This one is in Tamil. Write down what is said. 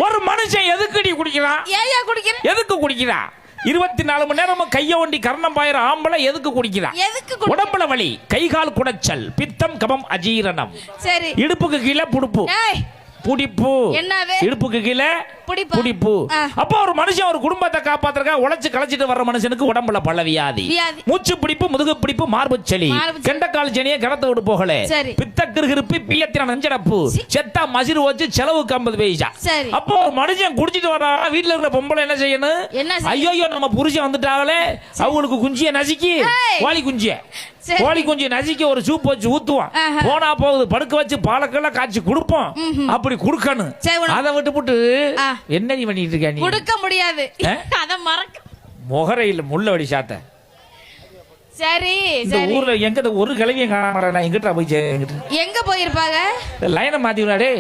ஒரு மனுஷன் எதுக்கு குடிக்கிறான்? எதுக்கு குடிக்கிறான்? 24 மணி நேரமும் கைய ஒண்டி கர்ணம் பாயிர ஆம்பளை எதுக்கு குடிக்கிறா? உடம்புல வலி, கை கால் குடைச்சல், பித்தம், கபம், அஜீரணம், இடுப்புக்கு கீழே புடிப்பு, புடிப்பு, இடுப்புக்கு கீழே புடிப்பு. அப்போ ஒரு மனுஷன் ஒரு குடும்பத்தை காப்பாத்துறதுக்காக உழைச்சு களைச்சிட்டு வர்ற மனுஷனுக்கு உடம்புல பல வியாதி, மூச்சு பிடிப்பு, முதுகு பிடிப்பு, மார்பு சளி, கெண்டக்கால் சனியை கிடத்த விட்டு போகல, பித்த கிருகிருப்பு, பியத்தின நெஞ்சடப்பு, செத்தா மசிறு வச்சு செலவுக்கு 50 பைசா. அப்போ ஒரு மனுஷன் குடிச்சிட்டு வர்றா, வீட்டுல இருக்கிற பொம்பளை என்ன செய்யணும்? ஐயோ நம்ம புருஷன் வந்துட்டாங்களே, அவங்களுக்கு குஞ்சிய நசுக்கி, கோழி குஞ்சு நசுக்கி ஒரு சூப் வச்சு ஊத்துவான், போனா போகுது, படுக்க வச்சு பாலக்கெல்லாம் காய்ச்சி கொடுப்போம். அப்படி குடுக்கணும். அதை விட்டு என்ன நீ பண்ணிட்டு இருக்க? நீ கொடுக்க முடியாது. அத மறக்க முகரையில் முள்ளவடி சாத்த. சரி இந்த ஊர்ல எங்க ஒரு கிழவியும் காண மாட்டேன். எங்கிட்ட போய் எங்க போயிருப்பாங்க? லைனை மாத்தி விடாடே.